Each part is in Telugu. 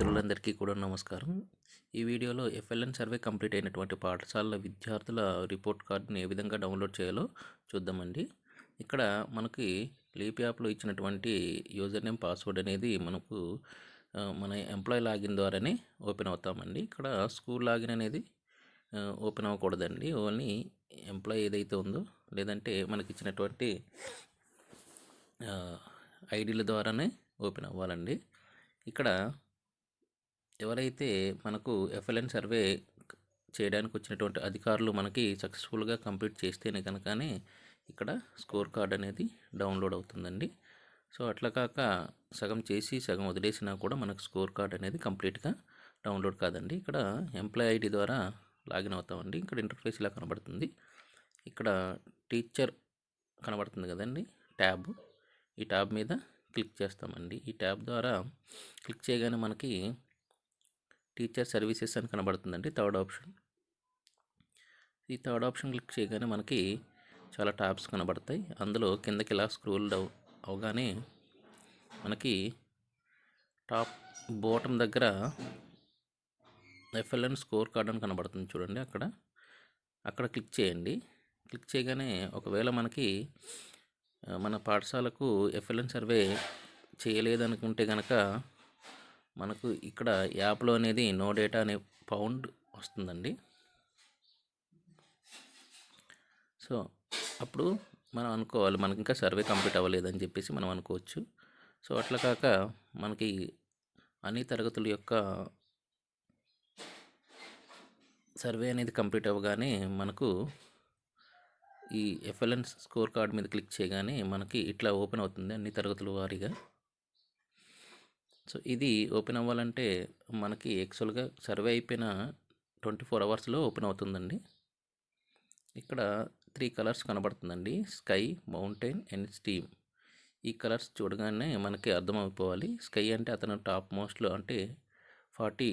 మిత్రులందరికీ కూడా నమస్కారం. ఈ వీడియోలో ఎఫ్ఎల్ఎన్ సర్వే కంప్లీట్ అయినటువంటి పాఠశాలల విద్యార్థుల రిపోర్ట్ కార్డుని ఏ విధంగా డౌన్లోడ్ చేయాలో చూద్దామండి. ఇక్కడ మనకి లీప్ యాప్లో ఇచ్చినటువంటి యూజర్ నేమ్ పాస్వర్డ్ అనేది మనకు మన ఎంప్లాయీ లాగిన్ ద్వారానే ఓపెన్ అవుతామండి. ఇక్కడ స్కూల్ లాగిన్ అనేది ఓపెన్ అవ్వకూడదండి. ఓన్లీ ఎంప్లాయీ ఏదైతే ఉందో లేదంటే మనకి ఇచ్చినటువంటి ఐడీల ద్వారానే ఓపెన్ అవ్వాలండి. ఇక్కడ ఎవరైతే మనకు ఎఫ్ఎల్ఎన్ సర్వే చేయడానికి వచ్చినటువంటి అధికారులు మనకి సక్సెస్ఫుల్గా కంప్లీట్ చేస్తేనే కనుకనే ఇక్కడ స్కోర్ కార్డ్ అనేది డౌన్లోడ్ అవుతుందండి. సో అట్లా కాక సగం చేసి సగం వదిలేసినా కూడా మనకు స్కోర్ కార్డ్ అనేది కంప్లీట్గా డౌన్లోడ్ కాదండి. ఇక్కడ ఎంప్లాయీ ఐడి ద్వారా లాగిన్ అవుతామండి. ఇక్కడ ఇంటర్ఫేస్ ఇలా కనబడుతుంది. ఇక్కడ టీచర్ కనబడుతుంది కదండి ట్యాబ్, ఈ ట్యాబ్ మీద క్లిక్ చేస్తామండి. ఈ ట్యాబ్ ద్వారా క్లిక్ చేయగానే మనకి టీచర్ సర్వీసెస్ అని కనబడుతుందండి థర్డ్ ఆప్షన్. ఈ థర్డ్ ఆప్షన్ క్లిక్ చేయగానే మనకి చాలా ట్యాబ్స్ కనబడతాయి. అందులో కిందకి ఇలా స్క్రోల్ అవగానే మనకి టాప్ బాటమ్ దగ్గర ఎఫ్ఎల్ఎన్ స్కోర్ కార్డ్ అని కనబడుతుంది చూడండి. అక్కడ క్లిక్ చేయండి. క్లిక్ చేయగానే ఒకవేళ మనకి మన పాఠశాలకు ఎఫ్ఎల్ఎన్ సర్వే చేయలేదనుకుంటే కనుక మనకు ఇక్కడ యాప్లో అనేది నో డేటా అనే పౌండ్ వస్తుందండి. సో అప్పుడు మనం అనుకోవాలి మనకి ఇంకా సర్వే కంప్లీట్ అవ్వలేదని చెప్పేసి మనం అనుకోవచ్చు. సో అట్లా కాక మనకి అన్ని తరగతుల యొక్క సర్వే అనేది కంప్లీట్ అవ్వగానే మనకు ఈ ఎఫ్ఎల్ఎన్ స్కోర్ కార్డ్ మీద క్లిక్ చేయగానే మనకి ఇట్లా ఓపెన్ అవుతుంది అన్ని తరగతుల వారీగా. సో ఇది ఓపెన్ అవ్వాలంటే మనకి యాక్చువల్గా సర్వే అయిపోయిన 24 అవర్స్లో ఓపెన్ అవుతుందండి. ఇక్కడ 3 కలర్స్ కనబడుతుందండి, స్కై, మౌంటైన్ అండ్ స్టీమ్. ఈ కలర్స్ చూడగానే మనకి అర్థమైపోవాలి. స్కై అంటే అతను టాప్ మోస్ట్లో అంటే 40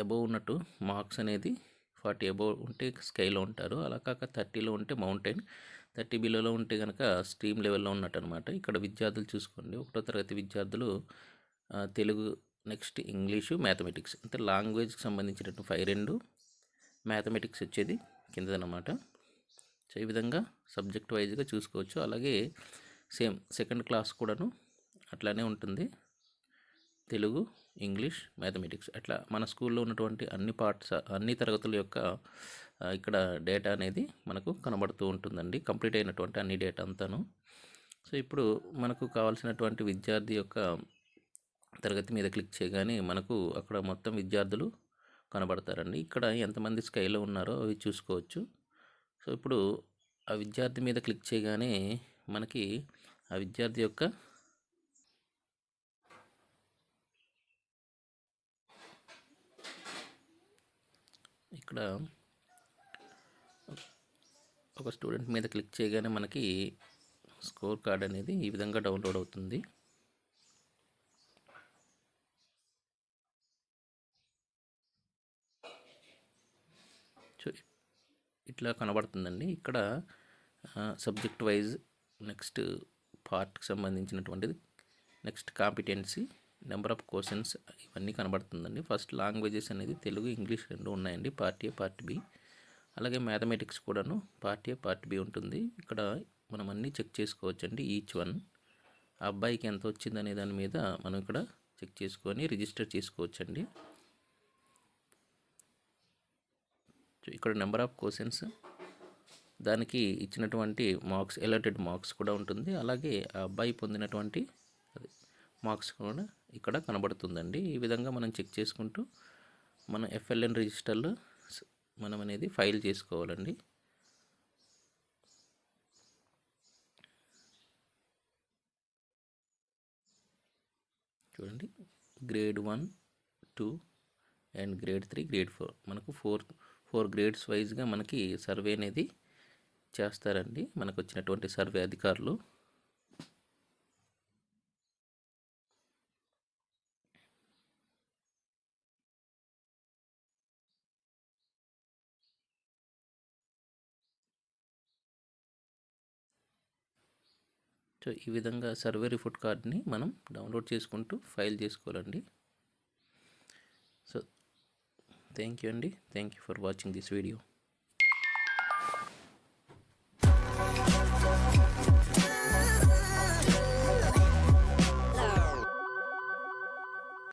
అబోవ్ ఉన్నట్టు, మార్క్స్ అనేది 40 అబోవ్ ఉంటే స్కైలో ఉంటారు. అలా కాక 30లో ఉంటే మౌంటైన్, 30 బిలోలో ఉంటే కనుక స్ట్రీమ్ లెవెల్లో ఉన్నట్టు అనమాట. ఇక్కడ విద్యార్థులు చూసుకోండి, 1వ తరగతి విద్యార్థులు తెలుగు, నెక్స్ట్ ఇంగ్లీషు, మ్యాథమెటిక్స్ అంటే లాంగ్వేజ్కి సంబంధించినట్టు 5 మ్యాథమెటిక్స్ వచ్చేది కిందదనమాట. సో ఈ విధంగా సబ్జెక్ట్ వైజ్గా చూసుకోవచ్చు. అలాగే సేమ్ సెకండ్ క్లాస్ కూడాను అట్లానే ఉంటుంది, తెలుగు, ఇంగ్లీష్, మ్యాథమెటిక్స్. అట్లా మన స్కూల్లో ఉన్నటువంటి అన్ని తరగతుల యొక్క ఇక్కడ డేటా అనేది మనకు కనబడుతూ ఉంటుందండి, కంప్లీట్ అయినటువంటి అన్ని డేటా అంతాను. సో ఇప్పుడు మనకు కావాల్సినటువంటి విద్యార్థి యొక్క తరగతి మీద క్లిక్ చేయగానే మనకు అక్కడ మొత్తం విద్యార్థులు కనబడతారండి. ఇక్కడ ఎంతమంది స్కైలో ఉన్నారో అవి చూసుకోవచ్చు. సో ఇప్పుడు ఆ విద్యార్థి మీద క్లిక్ చేయగానే మనకి ఆ విద్యార్థి యొక్క ఇక్కడ ఒక స్టూడెంట్ మీద క్లిక్ చేయగానే మనకి స్కోర్ కార్డ్ అనేది ఈ విధంగా డౌన్లోడ్ అవుతుంది. సో ఇట్లా కనబడుతుందండి. ఇక్కడ సబ్జెక్ట్ వైజ్, నెక్స్ట్ పార్ట్కి సంబంధించినటువంటిది, next competency, number of questions ఇవన్నీ కనబడుతుందండి. ఫస్ట్ లాంగ్వేజెస్ అనేది తెలుగు, ఇంగ్లీష్ 2 ఉన్నాయండి, పార్ట్ ఏ, పార్ట్ బి. అలాగే మ్యాథమెటిక్స్ కూడాను పార్ట్ ఏ, పార్ట్ బి ఉంటుంది. ఇక్కడ మనం అన్నీ చెక్ చేసుకోవచ్చండి. ఈచ్ వన్ ఆ అబ్బాయికి ఎంత వచ్చిందనే దాని మీద మనం ఇక్కడ చెక్ చేసుకొని రిజిస్టర్ చేసుకోవచ్చండి. ఇక్కడ నెంబర్ ఆఫ్ క్వశ్చన్స్, దానికి ఇచ్చినటువంటి మార్క్స్, ఎలర్టెడ్ మార్క్స్ కూడా ఉంటుంది. అలాగే ఆ అబ్బాయి పొందినటువంటి మార్క్స్ కూడా ఇక్కడ కనబడుతుందండి. ఈ విధంగా మనం చెక్ చేసుకుంటూ మన ఎఫ్ఎల్ఎన్ రిజిస్టర్లో మనం అనేది ఫైల్ చేసుకోవాలండి. చూడండి, గ్రేడ్ 1, 2 అండ్ గ్రేడ్ 3, గ్రేడ్ 4 మనకు 4 గ్రేడ్స్ వైజ్గా మనకి సర్వే అనేది చేస్తారండి మనకు వచ్చినటువంటి సర్వే అధికారులు. సో ఈ విధంగా సర్వే రిపోర్ట్ కార్డ్ని మనం డౌన్లోడ్ చేసుకుంటూ ఫైల్ చేసుకోవాలండి. సో థ్యాంక్ యూ అండి. Thank you for watching this video.